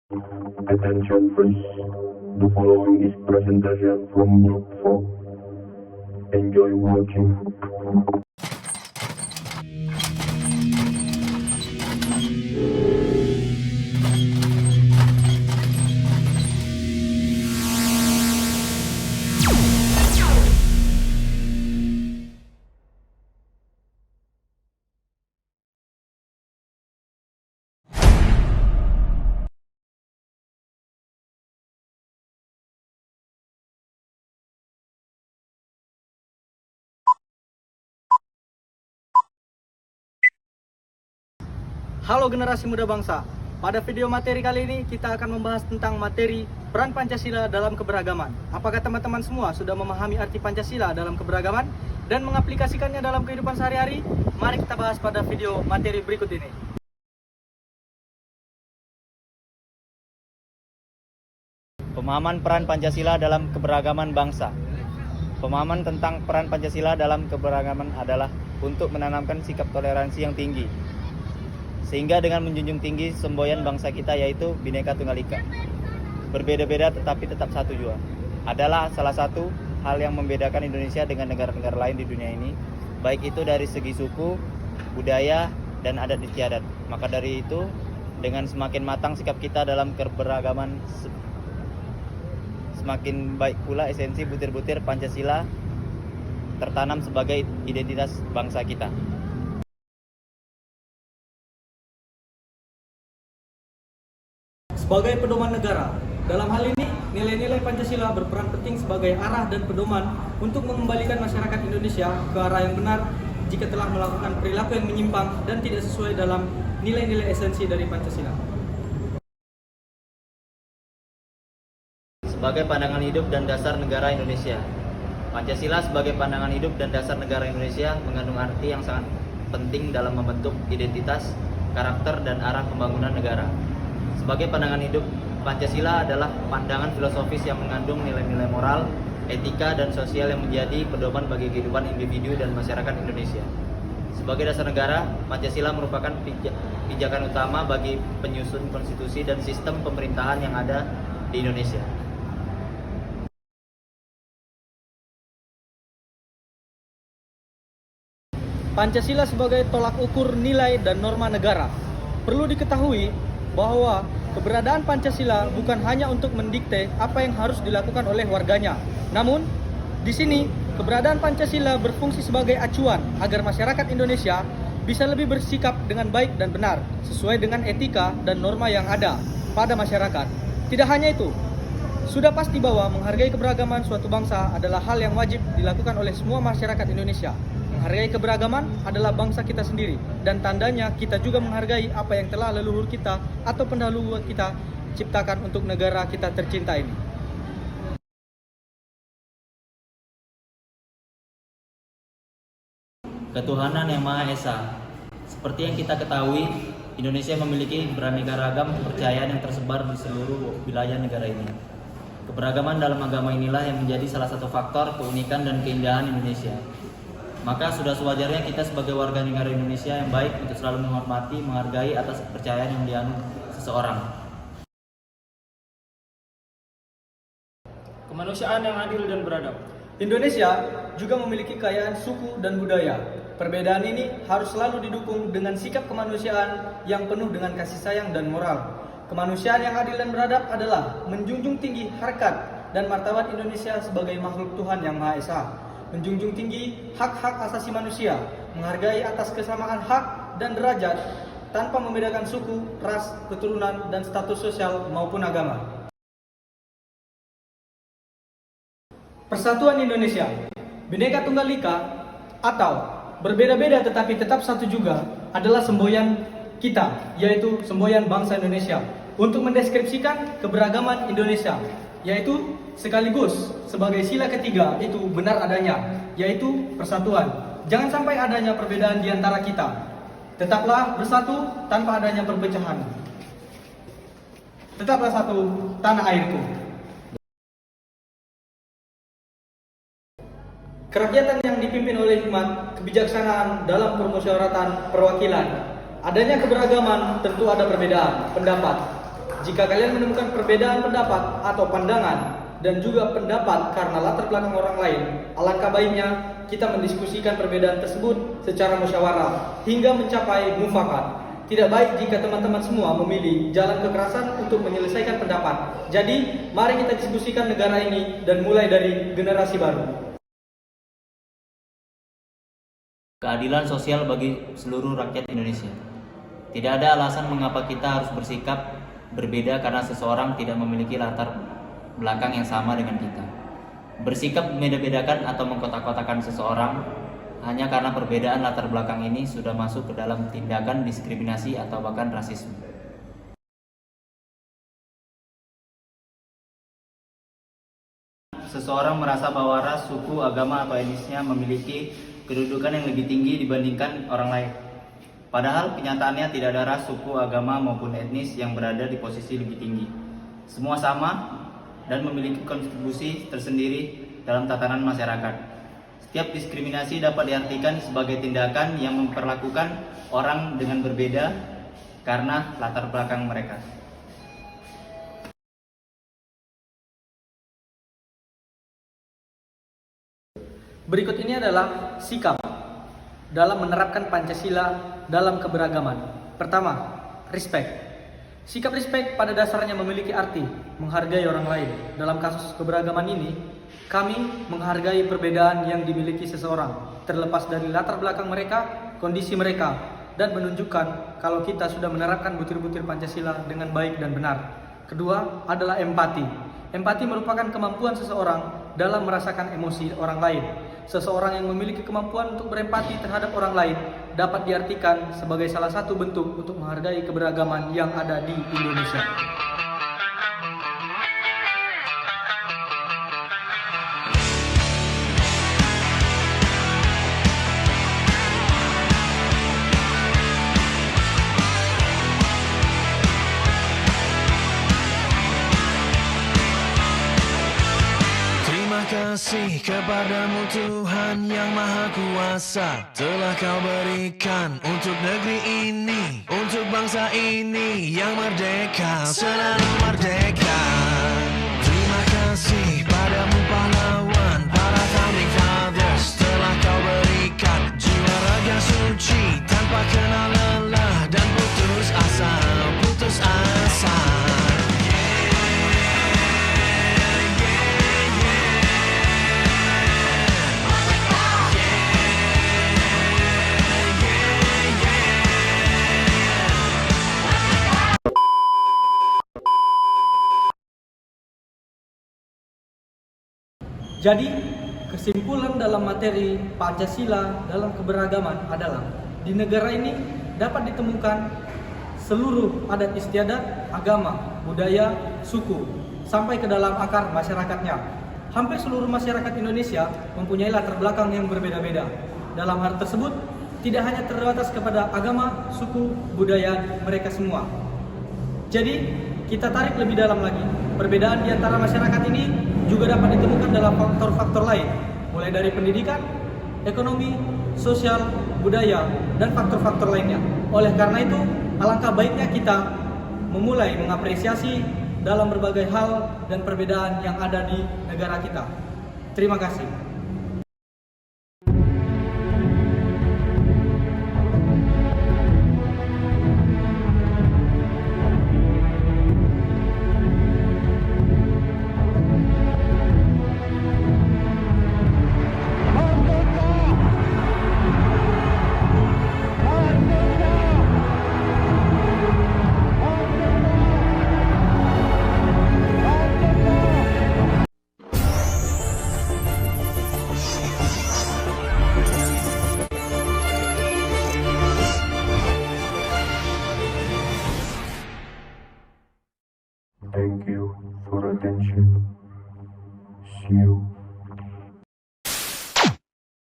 Attention please. The following is presentation from Group 4. Enjoy watching. Halo generasi muda bangsa. Pada video materi kali ini kita akan membahas tentang materi peran Pancasila dalam keberagaman. Apakah teman-teman semua sudah memahami arti Pancasila dalam keberagaman dan mengaplikasikannya dalam kehidupan sehari-hari? Mari kita bahas pada video materi berikut ini. Pemahaman peran Pancasila dalam keberagaman bangsa. Pemahaman tentang peran Pancasila dalam keberagaman adalah untuk menanamkan sikap toleransi yang tinggi, sehingga dengan menjunjung tinggi semboyan bangsa kita yaitu Bhinneka Tunggal Ika. Berbeda-beda tetapi tetap satu jua adalah salah satu hal yang membedakan Indonesia dengan negara-negara lain di dunia ini, baik itu dari segi suku, budaya, dan adat istiadat. Maka dari itu, dengan semakin matang sikap kita dalam keberagaman, semakin baik pula esensi butir-butir Pancasila tertanam sebagai identitas bangsa kita. Sebagai pedoman negara, dalam hal ini nilai-nilai Pancasila berperan penting sebagai arah dan pedoman untuk mengembalikan masyarakat Indonesia ke arah yang benar jika telah melakukan perilaku yang menyimpang dan tidak sesuai dalam nilai-nilai esensi dari Pancasila. Sebagai pandangan hidup dan dasar negara Indonesia. Pancasila sebagai pandangan hidup dan dasar negara Indonesia mengandung arti yang sangat penting dalam membentuk identitas, karakter, dan arah pembangunan negara. Sebagai pandangan hidup, Pancasila adalah pandangan filosofis yang mengandung nilai-nilai moral, etika, dan sosial yang menjadi pedoman bagi kehidupan individu dan masyarakat Indonesia. Sebagai dasar negara, Pancasila merupakan pijakan utama bagi penyusun konstitusi dan sistem pemerintahan yang ada di Indonesia. Pancasila sebagai tolak ukur nilai dan norma negara. Perlu diketahui bahwa keberadaan Pancasila bukan hanya untuk mendikte apa yang harus dilakukan oleh warganya. Namun, di sini keberadaan Pancasila berfungsi sebagai acuan agar masyarakat Indonesia bisa lebih bersikap dengan baik dan benar sesuai dengan etika dan norma yang ada pada masyarakat. Tidak hanya itu, sudah pasti bahwa menghargai keberagaman suatu bangsa adalah hal yang wajib dilakukan oleh semua masyarakat Indonesia. Menghargai keberagaman adalah bangsa kita sendiri, dan tandanya kita juga menghargai apa yang telah leluhur kita atau pendahulu kita ciptakan untuk negara kita tercinta ini. Ketuhanan Yang Maha Esa. Seperti yang kita ketahui, Indonesia memiliki beraneka ragam kepercayaan yang tersebar di seluruh wilayah negara ini. Keberagaman dalam agama inilah yang menjadi salah satu faktor keunikan dan keindahan Indonesia. Maka sudah sewajarnya kita sebagai warga negara Indonesia yang baik untuk selalu menghormati, menghargai atas kepercayaan yang dianut seseorang. Kemanusiaan yang adil dan beradab. Indonesia juga memiliki kekayaan suku dan budaya. Perbedaan ini harus selalu didukung dengan sikap kemanusiaan yang penuh dengan kasih sayang dan moral. Kemanusiaan yang adil dan beradab adalah menjunjung tinggi harkat dan martabat Indonesia sebagai makhluk Tuhan Yang Maha Esa. Menjunjung tinggi hak-hak asasi manusia, menghargai atas kesamaan hak dan derajat tanpa membedakan suku, ras, keturunan, dan status sosial maupun agama. Persatuan Indonesia, Bhinneka Tunggal Ika, atau berbeda-beda tetapi tetap satu juga, adalah semboyan kita, yaitu semboyan bangsa Indonesia, untuk mendeskripsikan keberagaman Indonesia, yaitu sekaligus sebagai sila ketiga itu benar adanya, yaitu persatuan. Jangan sampai adanya perbedaan di antara kita. Tetaplah bersatu tanpa adanya perpecahan. Tetaplah satu tanah airku. Kerakyatan yang dipimpin oleh hikmat, kebijaksanaan dalam permusyawaratan perwakilan. Adanya keberagaman tentu ada perbedaan pendapat. Jika kalian menemukan perbedaan pendapat atau pandangan dan juga pendapat karena latar belakang orang lain, alangkah baiknya kita mendiskusikan perbedaan tersebut secara musyawarah hingga mencapai mufakat. Tidak baik jika teman-teman semua memilih jalan kekerasan untuk menyelesaikan pendapat. Jadi, mari kita diskusikan negara ini dan mulai dari generasi baru. Keadilan sosial bagi seluruh rakyat Indonesia. Tidak ada alasan mengapa kita harus bersikap berbeda karena seseorang tidak memiliki latar belakang yang sama dengan kita. Bersikap membeda-bedakan atau mengkotak-kotakan seseorang hanya karena perbedaan latar belakang ini sudah masuk ke dalam tindakan diskriminasi atau bahkan rasisme. Seseorang merasa bahwa ras, suku, agama, atau etnisnya memiliki kedudukan yang lebih tinggi dibandingkan orang lain. Padahal kenyataannya tidak ada ras, suku, agama, maupun etnis yang berada di posisi lebih tinggi. Semua sama dan memiliki kontribusi tersendiri dalam tatanan masyarakat. Setiap diskriminasi dapat diartikan sebagai tindakan yang memperlakukan orang dengan berbeda karena latar belakang mereka. Berikut ini adalah sikap dalam menerapkan Pancasila dalam keberagaman. Pertama, respect. Sikap respect pada dasarnya memiliki arti menghargai orang lain. Dalam kasus keberagaman ini, kami menghargai perbedaan yang dimiliki seseorang, terlepas dari latar belakang mereka, kondisi mereka, dan menunjukkan kalau kita sudah menerapkan butir-butir Pancasila dengan baik dan benar. Kedua adalah empati. Empati merupakan kemampuan seseorang dalam merasakan emosi orang lain. Seseorang yang memiliki kemampuan untuk berempati terhadap orang lain dapat diartikan sebagai salah satu bentuk untuk menghargai keberagaman yang ada di Indonesia. Terima kasih kepadamu Tuhan yang Maha Kuasa, telah Kau berikan untuk negeri ini, untuk bangsa ini yang merdeka, selalu merdeka. Terima kasih padamu pahlawan, para founding fathers, telah Kau berikan jiwa raga suci tanpa kenal lelah dan putus asa, putus asa. Jadi, kesimpulan dalam materi Pancasila dalam keberagaman adalah di negara ini dapat ditemukan seluruh adat istiadat, agama, budaya, suku, sampai ke dalam akar masyarakatnya. Hampir seluruh masyarakat Indonesia mempunyai latar belakang yang berbeda-beda. Dalam hal tersebut, tidak hanya terbatas kepada agama, suku, budaya mereka semua. Jadi, kita tarik lebih dalam lagi. Perbedaan di antara masyarakat ini juga dapat ditemukan dalam faktor-faktor lain, mulai dari pendidikan, ekonomi, sosial, budaya, dan faktor-faktor lainnya. Oleh karena itu, alangkah baiknya kita memulai mengapresiasi dalam berbagai hal dan perbedaan yang ada di negara kita. Terima kasih. Thank you for attention. See you.